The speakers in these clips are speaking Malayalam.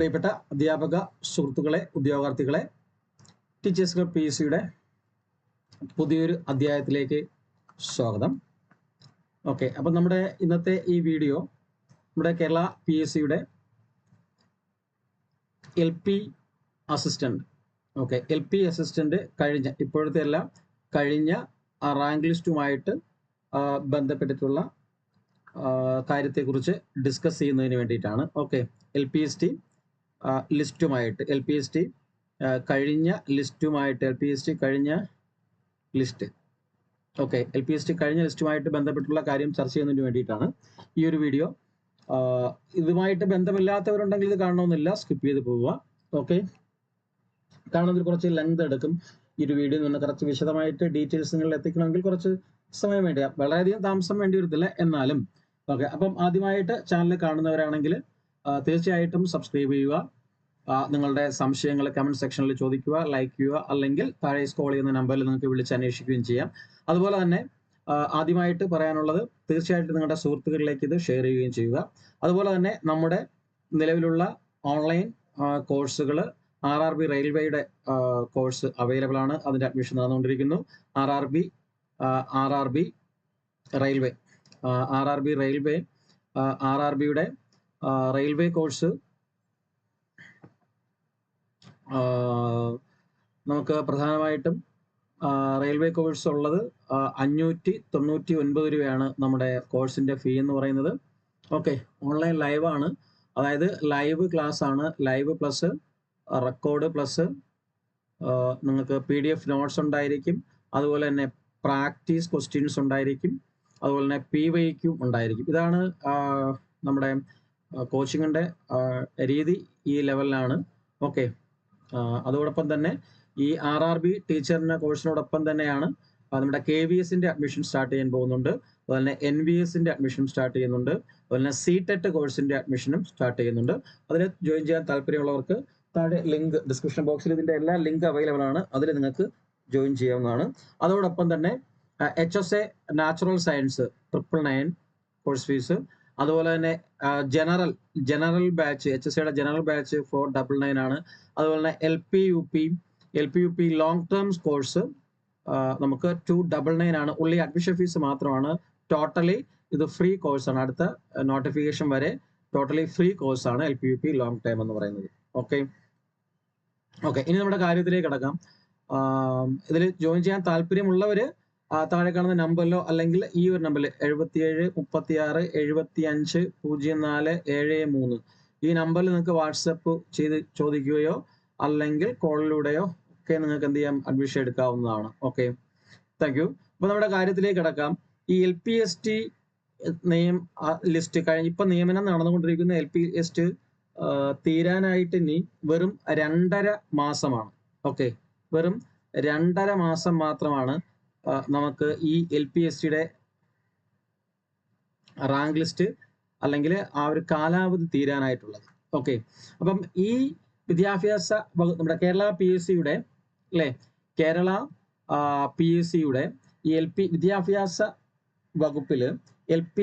പ്രിയപ്പെട്ട അധ്യാപക സുഹൃത്തുക്കളെ, ഉദ്യോഗാർത്ഥികളെ, ടീച്ചേഴ്സ് ക്ലബ് PSCയുടെ പുതിയൊരു അധ്യായത്തിലേക്ക് സ്വാഗതം. ഓക്കെ, അപ്പം നമ്മുടെ ഇന്നത്തെ ഈ വീഡിയോ നമ്മുടെ കേരള PSCയുടെ LP അസിസ്റ്റന്റ്, LP അസിസ്റ്റന്റ് ഇപ്പോഴത്തെ അല്ല, കഴിഞ്ഞ റാങ്ക് ലിസ്റ്റുമായിട്ട് ബന്ധപ്പെട്ടിട്ടുള്ള കാര്യത്തെക്കുറിച്ച് ഡിസ്കസ് ചെയ്യുന്നതിന് വേണ്ടിയിട്ടാണ്. LPST ലിസ്റ്റുമായിട്ട്, LPST കഴിഞ്ഞ ലിസ്റ്റുമായിട്ട്, LPST കഴിഞ്ഞ ലിസ്റ്റുമായിട്ട് ബന്ധപ്പെട്ടുള്ള കാര്യം ചർച്ച ചെയ്യുന്നതിന് വേണ്ടിയിട്ടാണ് ഈ ഒരു വീഡിയോ. ഇതുമായിട്ട് ബന്ധമില്ലാത്തവരുണ്ടെങ്കിൽ ഇത് കാണണമെന്നില്ല, സ്കിപ്പ് ചെയ്ത് പോവുക. കാണുന്നതിൽ കുറച്ച് ലെങ്ത് എടുക്കും ഈ ഒരു വീഡിയോ നിന്ന്. കുറച്ച് വിശദമായിട്ട് ഡീറ്റെയിൽസ് നിങ്ങൾ എത്തിക്കണമെങ്കിൽ കുറച്ച് സമയം വേണ്ടി, വളരെയധികം താമസം വേണ്ടി വരത്തില്ല എന്നാലും. അപ്പം ആദ്യമായിട്ട് ചാനൽ കാണുന്നവരാണെങ്കിൽ തീർച്ചയായിട്ടും സബ്സ്ക്രൈബ് ചെയ്യുക. നിങ്ങളുടെ സംശയങ്ങൾ കമന്റ് സെക്ഷനിൽ ചോദിക്കുക, ലൈക്ക് ചെയ്യുക, അല്ലെങ്കിൽ താഴെ സ്ക്രോൾ ചെയ്യുന്ന നമ്പറിൽ നിങ്ങൾക്ക് വിളിച്ച് അന്വേഷിക്കുകയും ചെയ്യാം. അതുപോലെ തന്നെ ആദ്യമായിട്ട് പറയാനുള്ളത്, തീർച്ചയായിട്ടും നിങ്ങളുടെ സുഹൃത്തുക്കളിലേക്ക് ഇത് ഷെയർ ചെയ്യുകയും ചെയ്യുക. അതുപോലെ തന്നെ നമ്മുടെ നിലവിലുള്ള ഓൺലൈൻ കോഴ്സുകൾ RRB റെയിൽവേയുടെ കോഴ്സ് അവൈലബിൾ ആണ്. അതിൻ്റെ അഡ്മിഷൻ നടന്നുകൊണ്ടിരിക്കുന്നു. RRBയുടെ റെയിൽവേ കോഴ്സ് നമുക്ക് പ്രധാനമായിട്ടും റെയിൽവേ കോഴ്സ് ഉള്ളത് 599 രൂപയാണ് നമ്മുടെ കോഴ്സിൻ്റെ ഫീ എന്ന് പറയുന്നത്. ഓൺലൈൻ ലൈവ് ആണ്, അതായത് ലൈവ് ക്ലാസ് ആണ്. ലൈവ് പ്ലസ് റെക്കോർഡ് പ്ലസ് നിങ്ങൾക്ക് PDF നോട്ട്സ് ഉണ്ടായിരിക്കും. അതുപോലെ തന്നെ പ്രാക്ടീസ് ക്വസ്റ്റ്യൻസ് ഉണ്ടായിരിക്കും. അതുപോലെ തന്നെ PYQ ഉണ്ടായിരിക്കും. ഇതാണ് നമ്മുടെ കോച്ചിങ്ങിൻ്റെ രീതി ഈ ലെവലിലാണ്. അതോടൊപ്പം തന്നെ ഈ RRB ടീച്ചറിൻ്റെ കോഴ്സിനോടൊപ്പം തന്നെയാണ് നമ്മുടെ KVSന്റെ അഡ്മിഷൻ സ്റ്റാർട്ട് ചെയ്യാൻ പോകുന്നുണ്ട്. അതുപോലെ തന്നെ NVSന്റെ അഡ്മിഷൻ സ്റ്റാർട്ട് ചെയ്യുന്നുണ്ട്. അതുപോലെ തന്നെ CTET കോഴ്സിന്റെ അഡ്മിഷനും സ്റ്റാർട്ട് ചെയ്യുന്നുണ്ട്. അതിൽ ജോയിൻ ചെയ്യാൻ താല്പര്യമുള്ളവർക്ക് താഴെ ലിങ്ക്, ഡിസ്ക്രിപ്ഷൻ ബോക്സിൽ ഇതിൻ്റെ എല്ലാ ലിങ്ക് അവൈലബിൾ ആണ്. അതിൽ നിങ്ങൾക്ക് ജോയിൻ ചെയ്യാവുന്നതാണ്. അതോടൊപ്പം തന്നെ HSA natural science 999 course fees. അതുപോലെ തന്നെ ജനറൽ ബാച്ച്, HSAയുടെ ജനറൽ ബാച്ച് 499 ആണ്. അതുപോലെ തന്നെ LPUP ലോങ് ടേം കോഴ്സ് നമുക്ക് 299 ആണ്. ഉള്ളി അഡ്മിഷൻ ഫീസ് മാത്രമാണ്. ടോട്ടലി ഇത് ഫ്രീ കോഴ്സാണ്. അടുത്ത നോട്ടിഫിക്കേഷൻ വരെ ടോട്ടലി ഫ്രീ കോഴ്സാണ് LPUP ലോങ് ടൈം എന്ന് പറയുന്നത്. ഇനി നമ്മുടെ കാര്യത്തിലേക്ക് കിടക്കാം. ഇതിൽ ജോയിൻ ചെയ്യാൻ താല്പര്യമുള്ളവർ താഴെ കാണുന്ന നമ്പറിലോ അല്ലെങ്കിൽ ഈ ഒരു നമ്പറിൽ 77 36 75 04 73 ഈ നമ്പറിൽ നിങ്ങൾക്ക് വാട്സപ്പ് ചെയ്ത് ചോദിക്കുകയോ അല്ലെങ്കിൽ കോളിലൂടെയോ നിങ്ങൾക്ക് എന്ത് ചെയ്യാം, അഡ്മിഷൻ എടുക്കാവുന്നതാണ്. Thank you. അപ്പോൾ നമ്മുടെ കാര്യത്തിലേക്ക് കിടക്കാം. ഈ LPST ലിസ്റ്റ് ഇപ്പം നിയമനം നടന്നുകൊണ്ടിരിക്കുന്ന LPST തീരാനായിട്ട് ഇനി വെറും 2.5 മാസമാണ്. വെറും 2.5 മാസം മാത്രമാണ് നമുക്ക് ഈ LPSTയുടെ റാങ്ക് ലിസ്റ്റ് അല്ലെങ്കിൽ ആ ഒരു കാലാവധി തീരാനായിട്ടുള്ളത്. അപ്പം ഈ വിദ്യാഭ്യാസ നമ്മുടെ കേരള PSCയുടെ കേരള PSCയുടെ ഈ LP വിദ്യാഭ്യാസ വകുപ്പിൽ LP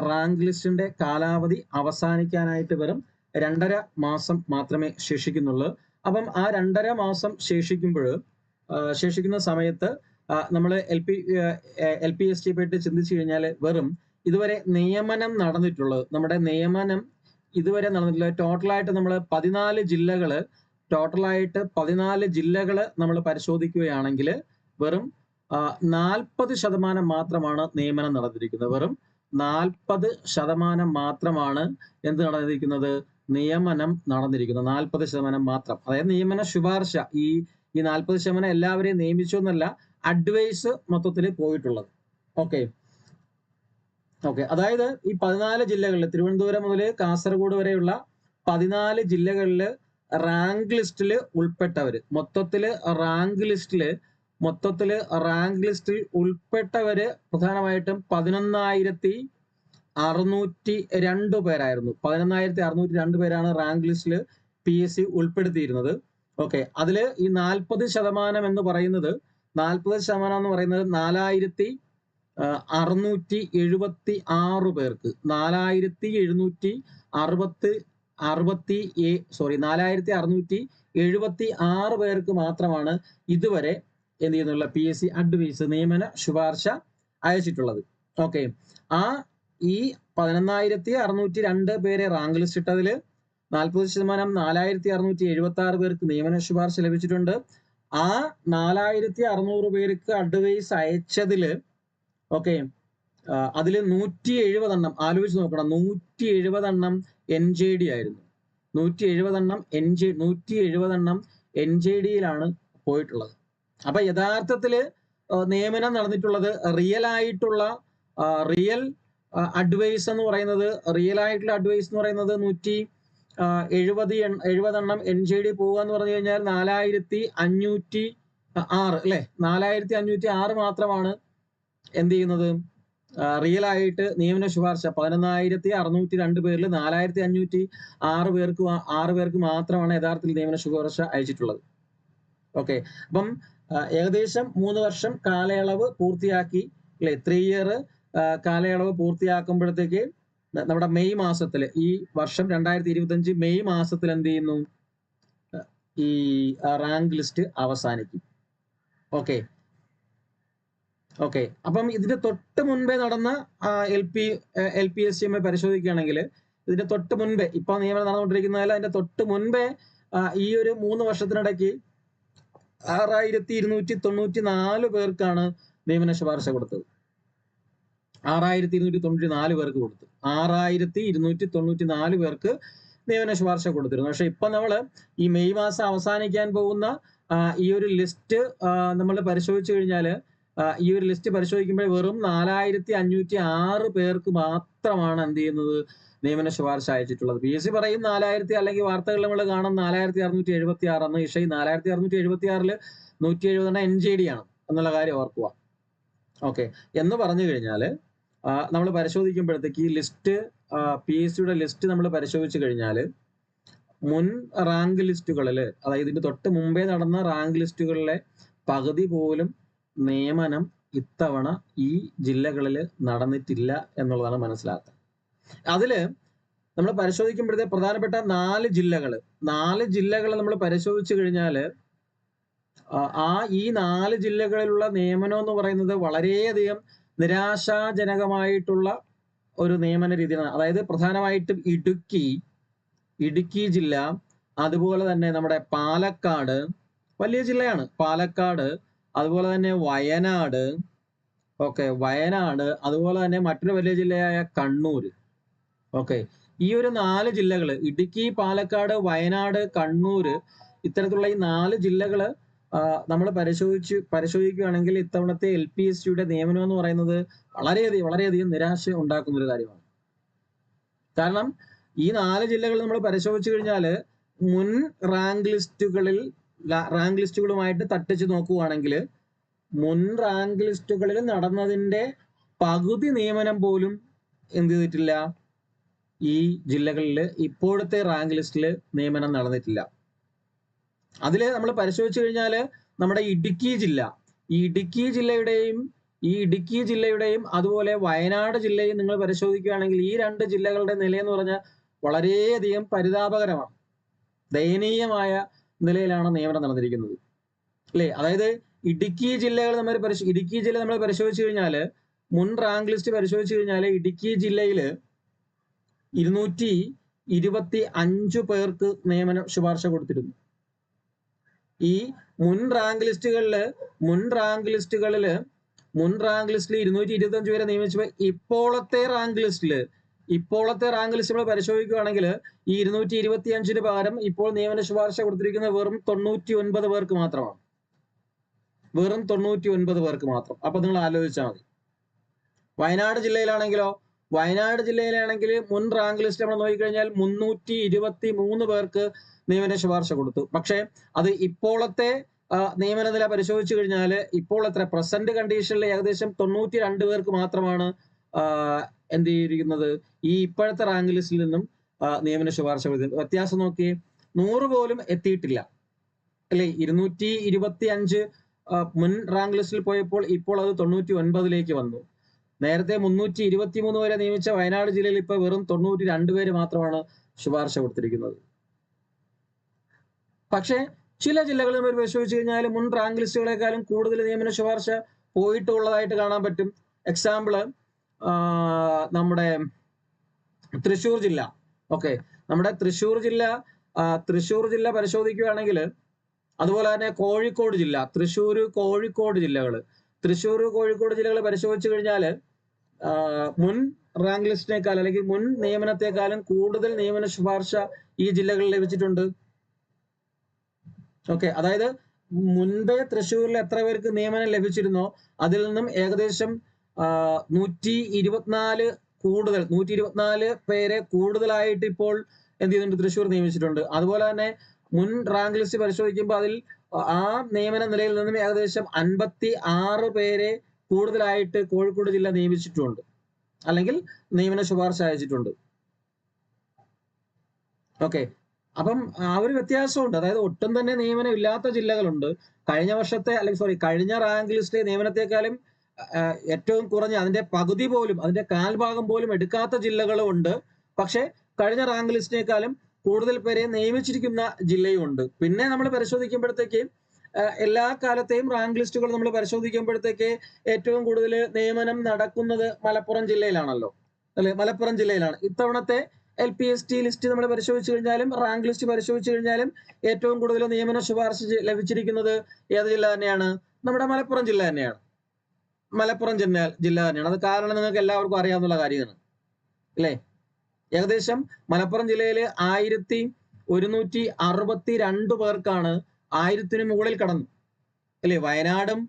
റാങ്ക് ലിസ്റ്റിന്റെ കാലാവധി അവസാനിക്കാനായിട്ട് വെറും 2.5 മാസം മാത്രമേ ശേഷിക്കുന്നുള്ളൂ. അപ്പം ആ 2.5 മാസം ശേഷിക്കുന്ന സമയത്ത് നമ്മൾ LPST പറ്റി ചിന്തിച്ചു കഴിഞ്ഞാൽ വെറും ഇതുവരെ നിയമനം നടന്നിട്ടുള്ളത്, നമ്മുടെ നിയമനം ഇതുവരെ നടന്നിട്ടുള്ള ടോട്ടലായിട്ട് നമ്മൾ 14 ജില്ലകൾ നമ്മൾ പരിശോധിക്കുകയാണെങ്കിൽ വെറും 40% മാത്രമാണ് നിയമനം നടന്നിരിക്കുന്നത്. വെറും 40% മാത്രമാണ് എന്ത് നടന്നിരിക്കുന്നത്, നിയമനം നടന്നിരിക്കുന്നത്. 40% മാത്രം. അതായത് നിയമന ശുപാർശ, ഈ 40% എല്ലാവരെയും നിയമിച്ചു എന്നല്ല, അഡ്വൈസ് മൊത്തത്തിൽ പോയിട്ടുള്ളത്. അതായത് ഈ 14 ജില്ലകളിൽ, തിരുവനന്തപുരം മുതൽ കാസർഗോഡ് വരെയുള്ള 14 ജില്ലകളിൽ റാങ്ക് ലിസ്റ്റിൽ ഉൾപ്പെട്ടവർ, മൊത്തത്തിൽ റാങ്ക് ലിസ്റ്റിൽ ഉൾപ്പെട്ടവര് പ്രധാനമായിട്ടും 11,602 പേരായിരുന്നു. 11,602 പേരാണ് റാങ്ക് ലിസ്റ്റിൽ PSC ഉൾപ്പെടുത്തിയിരുന്നത്. അതില് ഈ 40% എന്ന് പറയുന്നത് 4,676 പേർക്ക്, 4,766 4,676 പേർക്ക് മാത്രമാണ് ഇതുവരെ എന്ത് ചെയ്യുന്നുള്ള PSC അഡ്വൈസ് നിയമന ശുപാർശ അയച്ചിട്ടുള്ളത്. ഓക്കെ, ഈ 11,602 പേരെ റാങ്ക് ലിസ്റ്റ് ഇട്ടതിൽ 40% 4,676 പേർക്ക് നിയമന ശുപാർശ ലഭിച്ചിട്ടുണ്ട്. ആ 4,600 പേർക്ക് അഡ്വൈസ് അയച്ചതില് ഓക്കെ അതിൽ 170 എണ്ണം ആലോചിച്ച് നോക്കണം, 170 എണ്ണം NJD ആയിരുന്നു. 170 എണ്ണം NJDയിലാണ് പോയിട്ടുള്ളത്. അപ്പൊ യഥാർത്ഥത്തില് നിയമനം നടന്നിട്ടുള്ളത് റിയൽ അഡ്വൈസ് എന്ന് പറയുന്നത് 170 എണ്ണം NJD പോവുക എന്ന് പറഞ്ഞു കഴിഞ്ഞാൽ 4,506 അല്ലെ, 4,506 മാത്രമാണ് എന്ത് ചെയ്യുന്നത് റിയൽ ആയിട്ട് നിയമന ശുപാർശ. 11,602 പേരിൽ 4,506 പേർക്ക് മാത്രമാണ് യഥാർത്ഥത്തിൽ നിയമന ശുപാർശ അയച്ചിട്ടുള്ളത്. ഓക്കെ, അപ്പം ഏകദേശം 3 വർഷം കാലയളവ് പൂർത്തിയാക്കി അല്ലെ, 3 ഇയർ കാലയളവ് പൂർത്തിയാക്കുമ്പോഴത്തേക്ക് നമ്മുടെ മെയ് മാസത്തിൽ, ഈ വർഷം 2025 മെയ് മാസത്തിൽ എന്ത് ചെയ്യുന്നു, ഈ റാങ്ക് ലിസ്റ്റ് അവസാനിക്കും. ഓക്കെ, അപ്പം ഇതിന്റെ തൊട്ട് മുൻപേ നടന്ന LPSCMA പരിശോധിക്കുകയാണെങ്കിൽ ഇതിന്റെ തൊട്ട് മുൻപേ, ഇപ്പൊ നിയമനം നടന്നുകൊണ്ടിരിക്കുന്നതല്ല, അതിന്റെ തൊട്ട് മുൻപേ ഈ ഒരു 3 വർഷത്തിനിടയ്ക്ക് 6,294 പേർക്കാണ് നിയമന ശുപാർശ കൊടുത്തത്. 6,294 പേർക്ക് കൊടുത്തു. 6,294 പേർക്ക് നിയമന ശുപാർശ കൊടുത്തിരുന്നു. പക്ഷെ ഇപ്പൊ നമ്മള് ഈ മെയ് മാസം അവസാനിക്കാൻ പോകുന്ന ഈ ഒരു ലിസ്റ്റ് നമ്മൾ പരിശോധിച്ചു കഴിഞ്ഞാല്, ഈ ഒരു ലിസ്റ്റ് പരിശോധിക്കുമ്പോൾ വെറും 4,506 പേർക്ക് മാത്രമാണ് എന്ത് ചെയ്യുന്നത് നിയമന ശുപാർശ അയച്ചിട്ടുള്ളത്. PSC പറയും 4,000, അല്ലെങ്കിൽ വാർത്തകൾ നമ്മൾ കാണും 4,676 എന്ന്. പക്ഷേ ഈ 4,676 170 NJD ആണ് എന്നുള്ള കാര്യം ഓർക്കുക. ഓക്കെ, എന്ന് പറഞ്ഞു കഴിഞ്ഞാൽ നമ്മൾ പരിശോധിക്കുമ്പോഴത്തേക്ക് ഈ ലിസ്റ്റ്, PSCയുടെ ലിസ്റ്റ് നമ്മൾ പരിശോധിച്ചു കഴിഞ്ഞാൽ മുൻ റാങ്ക് ലിസ്റ്റുകളിൽ, അതായത് ഇതിന് തൊട്ട് മുമ്പേ നടന്ന റാങ്ക് ലിസ്റ്റുകളിലെ പകുതി പോലും നിയമനം ഇത്തവണ ഈ ജില്ലകളിൽ നടന്നിട്ടില്ല എന്നുള്ളതാണ് മനസ്സിലാക്കുക. അതില് നമ്മൾ പരിശോധിക്കുമ്പോഴത്തെ പ്രധാനപ്പെട്ട 4 ജില്ലകൾ നമ്മൾ പരിശോധിച്ചു കഴിഞ്ഞാൽ ഈ 4 ജില്ലകളിലുള്ള നിയമനം എന്ന് പറയുന്നത് വളരെയധികം നിരാശാജനകമായിട്ടുള്ള ഒരു നിയമന രീതിയാണ്. അതായത് പ്രധാനമായിട്ടും ഇടുക്കി ജില്ല, അതുപോലെ തന്നെ നമ്മുടെ പാലക്കാട്, വലിയ ജില്ലയാണ് പാലക്കാട്, അതുപോലെ തന്നെ വയനാട്, അതുപോലെ തന്നെ മറ്റൊരു വലിയ ജില്ലയായ കണ്ണൂർ. ഓക്കെ, ഈ ഒരു 4 ജില്ലകൾ, ഇടുക്കി, പാലക്കാട്, വയനാട്, കണ്ണൂർ, ഇത്തരത്തിലുള്ള ഈ 4 ജില്ലകൾ നമ്മൾ പരിശോധിക്കുകയാണെങ്കിൽ ഇത്തവണത്തെ LPSCയുടെ നിയമനം എന്ന് പറയുന്നത് വളരെയധികം നിരാശ ഉണ്ടാക്കുന്ന ഒരു കാര്യമാണ്. കാരണം ഈ 4 ജില്ലകൾ നമ്മൾ പരിശോധിച്ചു കഴിഞ്ഞാൽ മുൻ റാങ്ക് ലിസ്റ്റുകളുമായിട്ട് തട്ടിച്ച് നോക്കുകയാണെങ്കിൽ മുൻ റാങ്ക് ലിസ്റ്റുകളിൽ നടന്നതിന്റെ പകുതി നിയമനം പോലും എന്ത് ചെയ്തിട്ടില്ല, ഈ ജില്ലകളിൽ ഇപ്പോഴത്തെ റാങ്ക് ലിസ്റ്റിൽ നിയമനം നടന്നിട്ടില്ല. അതിൽ നമ്മൾ പരിശോധിച്ചു കഴിഞ്ഞാൽ നമ്മുടെ ഇടുക്കി ജില്ലയുടെയും അതുപോലെ വയനാട് ജില്ലയും നിങ്ങൾ പരിശോധിക്കുകയാണെങ്കിൽ ഈ 2 ജില്ലകളുടെ നിലയെന്ന് പറഞ്ഞാൽ വളരെയധികം പരിതാപകരമാണ്. ദയനീയമായ നിലയിലാണ് നിയമനം നടന്നിരിക്കുന്നത് അല്ലേ. അതായത് ഇടുക്കി ജില്ല നമ്മൾ പരിശോധിച്ചു കഴിഞ്ഞാൽ, മുൻ റാങ്ക് ലിസ്റ്റ് പരിശോധിച്ചു കഴിഞ്ഞാൽ ഇടുക്കി ജില്ലയിൽ 225 പേർക്ക് നിയമന ശുപാർശ കൊടുത്തിരുന്നു. ഈ മുൻ റാങ്ക് ലിസ്റ്റിൽ 225 പേരെ നിയമിച്ചപ്പോൾ ഇപ്പോഴത്തെ റാങ്ക് ലിസ്റ്റ് നമ്മൾ പരിശോധിക്കുകയാണെങ്കിൽ ഈ 225 പകരം ഇപ്പോൾ നിയമന ശുപാർശ കൊടുത്തിരിക്കുന്നത് വെറും 99 പേർക്ക് മാത്രമാണ്. വെറും 99 പേർക്ക് മാത്രം. അപ്പൊ നിങ്ങൾ ആലോചിച്ചാൽ മതി. വയനാട് ജില്ലയിലാണെങ്കിൽ മുൻ റാങ്ക് ലിസ്റ്റ് നമ്മൾ നോക്കിക്കഴിഞ്ഞാൽ 323 പേർക്ക് നിയമന ശുപാർശ കൊടുത്തു. പക്ഷെ അത് ഇപ്പോഴത്തെ നിയമന നില പരിശോധിച്ചു കഴിഞ്ഞാൽ ഇപ്പോൾ പ്രസന്റ് കണ്ടീഷനിൽ ഏകദേശം 92 പേർക്ക് മാത്രമാണ് എന്ത് ചെയ്തിരിക്കുന്നത്, ഈ ഇപ്പോഴത്തെ റാങ്ക് ലിസ്റ്റിൽ നിന്നും നിയമന ശുപാർശ കൊടുത്തത്. വ്യത്യാസം നോക്കിയേ, 100 പോലും എത്തിയിട്ടില്ല അല്ലെ. 225 മുൻ റാങ്ക് ലിസ്റ്റിൽ പോയപ്പോൾ ഇപ്പോൾ അത് 99ലേക്ക് വന്നു. നേരത്തെ 323 വരെ നിയമിച്ച വയനാട് ജില്ലയിൽ ഇപ്പൊ വെറും 92 പേര് മാത്രമാണ് ശുപാർശ കൊടുത്തിരിക്കുന്നത്. പക്ഷേ ചില ജില്ലകൾ നമ്മൾ പരിശോധിച്ച് കഴിഞ്ഞാൽ മുൻ റാങ്ക് ലിസ്റ്റുകളെക്കാളും കൂടുതൽ നിയമന ശുപാർശ പോയിട്ടുള്ളതായിട്ട് കാണാൻ പറ്റും. എക്സാമ്പിള് നമ്മുടെ തൃശ്ശൂർ ജില്ല. ഓക്കെ, നമ്മുടെ തൃശ്ശൂർ ജില്ല പരിശോധിക്കുകയാണെങ്കിൽ, അതുപോലെ തന്നെ കോഴിക്കോട് ജില്ല, തൃശ്ശൂർ കോഴിക്കോട് ജില്ലകൾ പരിശോധിച്ചു കഴിഞ്ഞാൽ മുൻ റാങ്ക് ലിസ്റ്റിനേക്കാൾ അല്ലെങ്കിൽ മുൻ നിയമനത്തെക്കാളും കൂടുതൽ നിയമന ശുപാർശ ഈ ജില്ലകളിൽ ലഭിച്ചിട്ടുണ്ട്. ഓക്കെ, അതായത് മുൻപേ തൃശ്ശൂരിൽ എത്ര പേർക്ക് നിയമനം ലഭിച്ചിരുന്നോ അതിൽ നിന്നും ഏകദേശം 124 പേരെ കൂടുതലായിട്ട് ഇപ്പോൾ എന്ത് ചെയ്യുന്നുണ്ട്, തൃശ്ശൂർ നിയമിച്ചിട്ടുണ്ട്. അതുപോലെ തന്നെ മുൻ റാങ്ക് ലിസ്റ്റ് പരിശോധിക്കുമ്പോൾ അതിൽ ആ നിയമന നിലയിൽ നിന്നും ഏകദേശം 56 പേരെ കൂടുതലായിട്ട് കോഴിക്കോട് ജില്ല നിയമിച്ചിട്ടുണ്ട്, അല്ലെങ്കിൽ നിയമന ശുപാർശ അയച്ചിട്ടുണ്ട്. ഓക്കെ, അപ്പം ആ ഒരു വ്യത്യാസമുണ്ട്. അതായത് ഒട്ടും തന്നെ നിയമനം ഇല്ലാത്ത ജില്ലകളുണ്ട്. കഴിഞ്ഞ റാങ്ക് ലിസ്റ്റിലെ നിയമനത്തെക്കാളും ഏറ്റവും കുറഞ്ഞ അതിന്റെ പകുതി പോലും, അതിന്റെ കാൽഭാഗം പോലും എടുക്കാത്ത ജില്ലകളും ഉണ്ട്. പക്ഷെ കഴിഞ്ഞ റാങ്ക് ലിസ്റ്റിനേക്കാളും കൂടുതൽ പേരെ നിയമിച്ചിരിക്കുന്ന ജില്ലയും ഉണ്ട്. പിന്നെ നമ്മൾ പരിശോധിക്കുമ്പോഴത്തേക്ക് എല്ലാ കാലത്തെയും റാങ്ക് ലിസ്റ്റുകൾ നമ്മൾ പരിശോധിക്കുമ്പോഴത്തേക്ക് ഏറ്റവും കൂടുതൽ നിയമനം നടക്കുന്നത് മലപ്പുറം ജില്ലയിലാണല്ലോ, അല്ലെ? മലപ്പുറം ജില്ലയിലാണ്. ഇത്തവണത്തെ LPST ലിസ്റ്റ് നമ്മൾ പരിശോധിച്ചു കഴിഞ്ഞാലും റാങ്ക് ലിസ്റ്റ് പരിശോധിച്ചു കഴിഞ്ഞാലും ഏറ്റവും കൂടുതൽ നിയമന ശുപാർശ ലഭിച്ചിരിക്കുന്നത് ഏത് ജില്ല തന്നെയാണ്? നമ്മുടെ മലപ്പുറം ജില്ല തന്നെയാണ്. അത് കാരണം നിങ്ങൾക്ക് എല്ലാവർക്കും അറിയാവുന്ന കാര്യമാണ്, അല്ലേ? ഏകദേശം മലപ്പുറം ജില്ലയിൽ 1162 പേർക്കാണ് 1000-ന് മുകളിൽ കടന്നു, അല്ലേ? വയനാടും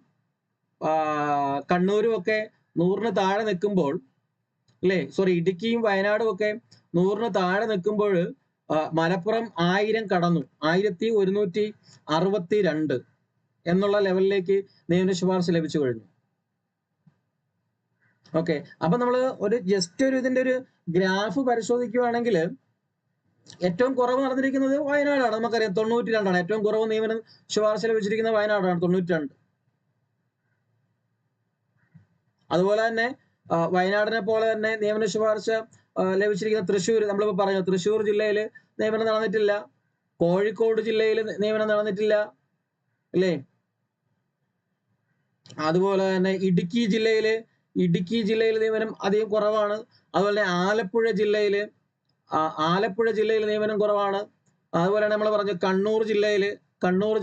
കണ്ണൂരും ഒക്കെ 100-ന് താഴെ നിൽക്കുമ്പോൾ, അല്ലേ? ഇടുക്കിയും വയനാടും ഒക്കെ 100-ന് താഴെ നിൽക്കുമ്പോൾ മലപ്പുറം 1000 കടന്നു, 1162 എന്നുള്ള ലെവലിലേക്ക് നിയമന ശുപാർശ ലഭിച്ചു കഴിഞ്ഞു. ഓക്കെ, അപ്പൊ നമ്മൾ ഇതിന്റെ ഒരു ഗ്രാഫ് പരിശോധിക്കുകയാണെങ്കിൽ ഏറ്റവും കുറവ് നടന്നിരിക്കുന്നത് വയനാടാണ്. നമുക്കറിയാം 92 ഏറ്റവും കുറവ് നിയമനം ശുപാർശ ലഭിച്ചിരിക്കുന്ന വയനാടാണ്, 92. അതുപോലെ തന്നെ വയനാടിനെ പോലെ തന്നെ നിയമന ശുപാർശ ലഭിച്ചിരിക്കുന്ന തൃശ്ശൂർ, നമ്മളിപ്പോൾ പറഞ്ഞു തൃശ്ശൂർ ജില്ലയിൽ നിയമനം നടന്നിട്ടില്ല, കോഴിക്കോട് ജില്ലയിൽ നിയമനം നടന്നിട്ടില്ല, അല്ലേ? അതുപോലെ തന്നെ ഇടുക്കി ജില്ലയിൽ നിയമനം അധികം കുറവാണ്. അതുപോലെ തന്നെ ആലപ്പുഴ ജില്ലയിൽ നിയമനം കുറവാണ്. അതുപോലെ തന്നെ നമ്മൾ പറഞ്ഞു കണ്ണൂർ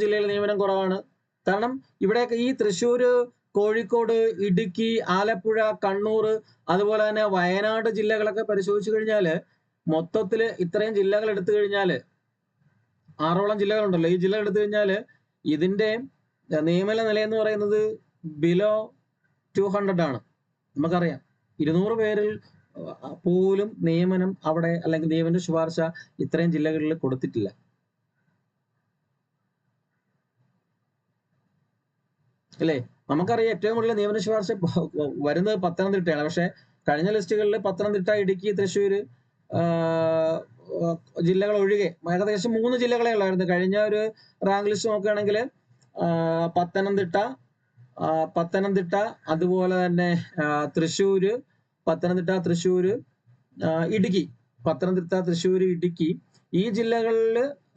ജില്ലയിൽ നിയമനം കുറവാണ്. കാരണം ഇവിടെയൊക്കെ ഈ തൃശ്ശൂർ, കോഴിക്കോട്, ഇടുക്കി, ആലപ്പുഴ, കണ്ണൂർ, അതുപോലെ തന്നെ വയനാട് ജില്ലകളൊക്കെ പരിശോധിച്ചു കഴിഞ്ഞാൽ മൊത്തത്തിൽ ഇത്രയും ജില്ലകൾ എടുത്തു കഴിഞ്ഞാൽ 6ഓളം ജില്ലകളുണ്ടല്ലോ. ഈ ജില്ലകൾ എടുത്തു കഴിഞ്ഞാൽ ഇതിന്റെ നിയമന നില എന്ന് പറയുന്നത് ബിലോ 200 ആണ്. നമുക്കറിയാം 200 പേരിൽ പോലും നിയമനം അവിടെ, അല്ലെങ്കിൽ നിയമന ശുപാർശ ഇത്രയും ജില്ലകളിൽ കൊടുത്തിട്ടില്ല, അല്ലേ? നമുക്കറിയാം ഏറ്റവും കൂടുതൽ നിയമന ശുപാർശ വരുന്നത് പത്തനംതിട്ടയാണ്. പക്ഷെ കഴിഞ്ഞ ലിസ്റ്റുകളിൽ പത്തനംതിട്ട, ഇടുക്കി, തൃശ്ശൂര് ജില്ലകൾ ഒഴികെ ഏകദേശം 3 ജില്ലകളെ ഉള്ളായിരുന്നു. കഴിഞ്ഞ ഒരു റാങ്ക് ലിസ്റ്റ് നോക്കുകയാണെങ്കിൽ പത്തനംതിട്ട, അതുപോലെ തന്നെ ഇടുക്കി, ഈ ജില്ലകളിൽ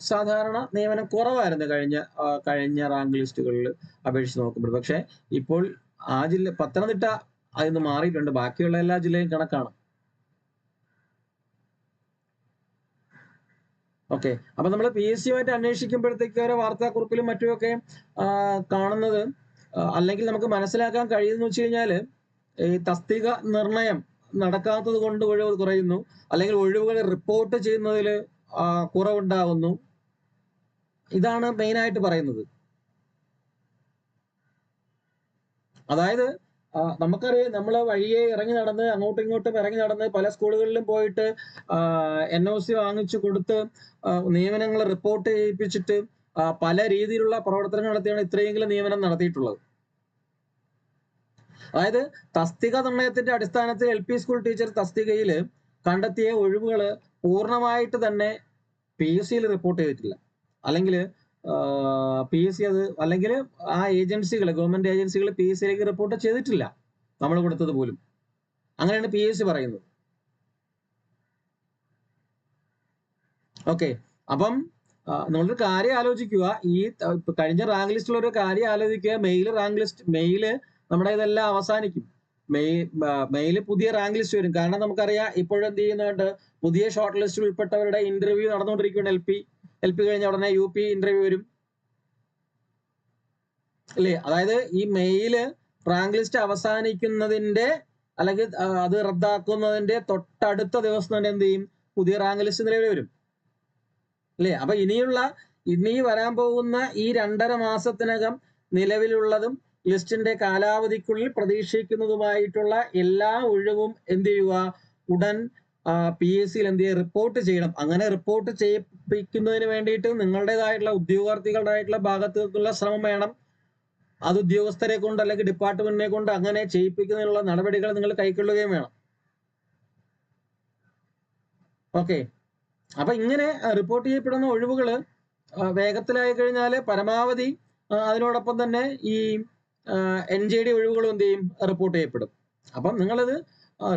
സാധാരണ നിയമനം കുറവായിരുന്നു കഴിഞ്ഞ റാങ്ക് ലിസ്റ്റുകളിൽ അപേക്ഷിച്ച് നോക്കുമ്പോൾ. പക്ഷെ ഇപ്പോൾ ആ പത്തനംതിട്ട അതിന്ന് മാറിയിട്ടുണ്ട്. ബാക്കിയുള്ള എല്ലാ ജില്ലയും കണക്കാണ്. ഓക്കെ, അപ്പൊ നമ്മൾ PSC-യുമായിട്ട് അന്വേഷിക്കുമ്പോഴത്തേക്ക് ഓരോ വാർത്താക്കുറിപ്പിലും മറ്റുമൊക്കെ കാണുന്നത്, അല്ലെങ്കിൽ നമുക്ക് മനസ്സിലാക്കാൻ കഴിയുമെന്ന് വെച്ച് കഴിഞ്ഞാൽ ഈ തസ്തിക നിർണയം നടക്കാത്തത് കൊണ്ട് ഒഴിവ് കുറയുന്നു, അല്ലെങ്കിൽ ഒഴിവുകൾ റിപ്പോർട്ട് ചെയ്യുന്നതിൽ കുറവുണ്ടാകുന്നു. ഇതാണ് മെയിനായിട്ട് പറയുന്നത്. അതായത് നമുക്കറിയാം, നമ്മൾ വഴിയെ അങ്ങോട്ടും ഇങ്ങോട്ടും ഇറങ്ങി നടന്ന് പല സ്കൂളുകളിലും പോയിട്ട് NOC വാങ്ങിച്ചു കൊടുത്ത് നിയമനങ്ങൾ റിപ്പോർട്ട് ചെയ്യിപ്പിച്ചിട്ട് പല രീതിയിലുള്ള പ്രവർത്തനങ്ങൾ നടത്തിയാണ് ഇത്രയെങ്കിലും നിയമനം നടത്തിയിട്ടുള്ളത്. അതായത് തസ്തിക നിർണയത്തിന്റെ അടിസ്ഥാനത്തിൽ LP സ്കൂൾ ടീച്ചർ തസ്തികയിൽ കണ്ടെത്തിയ ഒഴിവുകൾ പൂർണ്ണമായിട്ട് തന്നെ PSC-യിൽ റിപ്പോർട്ട് ചെയ്തിട്ടില്ല, അല്ലെങ്കിൽ PSC അല്ലെങ്കിൽ ആ ഗവൺമെന്റ് ഏജൻസികൾ PSC-യിലേക്ക് റിപ്പോർട്ട് ചെയ്തിട്ടില്ല, നമ്മൾ കൊടുത്തത് പോലും. അങ്ങനെയാണ് PSC പറയുന്നത്. ഓക്കെ, അപ്പം നിങ്ങളൊരു കാര്യം ആലോചിക്കുക. ഈ കഴിഞ്ഞ റാങ്ക് ലിസ്റ്റിലുള്ള ഒരു കാര്യം ആലോചിക്കുക. മെയില് നമ്മുടെ ഇതെല്ലാം അവസാനിക്കും. മെയില് പുതിയ റാങ്ക് ലിസ്റ്റ് വരും. കാരണം നമുക്കറിയാം ഇപ്പോഴും എന്ത് ചെയ്യുന്നുണ്ട്, പുതിയ ഷോർട്ട് ലിസ്റ്റിൽ ഉൾപ്പെട്ടവരുടെ ഇന്റർവ്യൂ നടന്നുകൊണ്ടിരിക്കുകയാണ്. എൽ പി കഴിഞ്ഞ ഉടനെ UP ഇന്റർവ്യൂ വരും അല്ലേ? അതായത് ഈ മെയില് റാങ്ക് ലിസ്റ്റ് അവസാനിക്കുന്നതിന്റെ അല്ലെങ്കിൽ അത് റദ്ദാക്കുന്നതിന്റെ തൊട്ടടുത്ത ദിവസം തന്നെ എന്ത് ചെയ്യും, പുതിയ റാങ്ക് ലിസ്റ്റ് നിലവിൽ വരും അല്ലേ? അപ്പൊ ഇനി വരാൻ പോകുന്ന ഈ 2.5 മാസത്തിനകം നിലവിലുള്ളതും ലിസ്റ്റിന്റെ കാലാവധിക്കുള്ളിൽ പ്രതീക്ഷിക്കുന്നതുമായിട്ടുള്ള എല്ലാ ഒഴിവും എന്ത് ചെയ്യുക, ഉടൻ PSCയിൽ എന്ത് ചെയ്യുക, റിപ്പോർട്ട് ചെയ്യണം. അങ്ങനെ റിപ്പോർട്ട് ചെയ്യിപ്പിക്കുന്നതിന് വേണ്ടിയിട്ട് നിങ്ങളുടേതായിട്ടുള്ള ഉദ്യോഗാർത്ഥികളുടെ ഭാഗത്തു നിന്നുള്ള ശ്രമം വേണം. അത് ഉദ്യോഗസ്ഥരെ കൊണ്ട് അല്ലെങ്കിൽ ഡിപ്പാർട്ട്മെന്റിനെ കൊണ്ട് അങ്ങനെ ചെയ്യിപ്പിക്കുന്നതിനുള്ള നടപടികൾ നിങ്ങൾ കൈക്കൊള്ളുകയും വേണം. ഓക്കെ, അപ്പൊ ഇങ്ങനെ റിപ്പോർട്ട് ചെയ്യപ്പെടുന്ന ഒഴിവുകൾ വേഗത്തിലായി കഴിഞ്ഞാൽ പരമാവധി അതിനോടൊപ്പം തന്നെ ഈ NJD ഒഴിവുകളും എന്ത് ചെയ്യും, റിപ്പോർട്ട് ചെയ്യപ്പെടും. അപ്പം നിങ്ങളിത്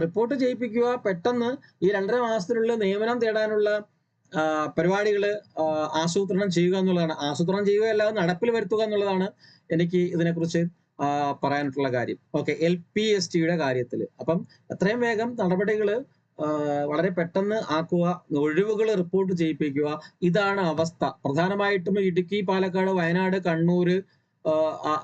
റിപ്പോർട്ട് ചെയ്യിപ്പിക്കുക. പെട്ടെന്ന് ഈ 2.5 മാസത്തിനുള്ളിൽ നിയമനം തേടാനുള്ള പരിപാടികൾ ആസൂത്രണം ചെയ്യുക എന്നുള്ളതാണ്. ആസൂത്രണം ചെയ്യുക അല്ലാതെ നടപ്പിൽ വരുത്തുക എന്നുള്ളതാണ് എനിക്ക് ഇതിനെക്കുറിച്ച് പറയാനുള്ള കാര്യം. ഓക്കെ, LPSTയുടെ കാര്യത്തിൽ അപ്പം എത്രയും വേഗം നടപടികൾ വളരെ പെട്ടെന്ന് ആക്കുക, ഒഴിവുകൾ റിപ്പോർട്ട് ചെയ്യിപ്പിക്കുക. ഇതാണ് അവസ്ഥ. പ്രധാനമായിട്ടും ഇടുക്കി, പാലക്കാട്, വയനാട്, കണ്ണൂര്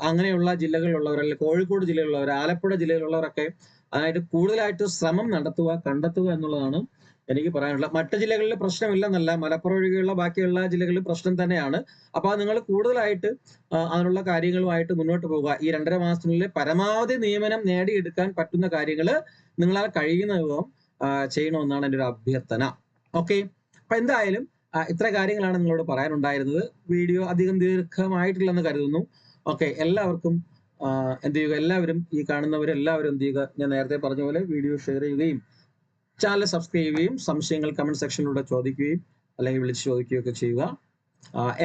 അങ്ങനെയുള്ള ജില്ലകളിലുള്ളവർ, അല്ലെങ്കിൽ കോഴിക്കോട് ജില്ലയിലുള്ളവർ, ആലപ്പുഴ ജില്ലയിലുള്ളവരൊക്കെ അതായത് കൂടുതലായിട്ട് ശ്രമം കണ്ടെത്തുക എന്നുള്ളതാണ് എനിക്ക് പറയാനുള്ളത്. മറ്റു ജില്ലകളിൽ പ്രശ്നമില്ലെന്നല്ല, മലപ്പുറം ഒഴികെയുള്ള ബാക്കിയുള്ള ജില്ലകളിൽ പ്രശ്നം തന്നെയാണ്. അപ്പൊ നിങ്ങൾ കൂടുതലായിട്ട് അതിനുള്ള കാര്യങ്ങളുമായിട്ട് മുന്നോട്ട് പോകുക. ഈ 2.5 മാസത്തിനുള്ളിൽ പരമാവധി നിയമനം നേടിയെടുക്കാൻ പറ്റുന്ന കാര്യങ്ങൾ നിങ്ങളാൽ കഴിയുന്ന വിധം ചെയ്യണമെന്നാണ് എൻ്റെ ഒരു അഭ്യർത്ഥന. ഓക്കെ, അപ്പൊ എന്തായാലും ഇത്ര കാര്യങ്ങളാണ് നിങ്ങളോട് പറയാനുണ്ടായിരുന്നത്. വീഡിയോ അധികം ദീർഘമായിട്ടില്ലെന്ന് കരുതുന്നു. ഓക്കെ, എല്ലാവർക്കും എന്ത് ചെയ്യുക, എല്ലാവരും ഈ കാണുന്നവരെല്ലാവരും എന്ത് ചെയ്യുക, ഞാൻ നേരത്തെ പറഞ്ഞ പോലെ വീഡിയോ ഷെയർ ചെയ്യുകയും ചാനൽ സബ്സ്ക്രൈബ് ചെയ്യുകയും സംശയങ്ങൾ കമന്റ് സെക്ഷനിലൂടെ ചോദിക്കുകയും അല്ലെങ്കിൽ വിളിച്ച് ചോദിക്കുകയും ഒക്കെ ചെയ്യുക.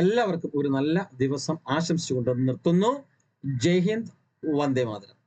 എല്ലാവർക്കും ഒരു നല്ല ദിവസം ആശംസിച്ചുകൊണ്ട് നിർത്തുന്നു. ജയ് ഹിന്ദ്, വന്ദേ മാതരം.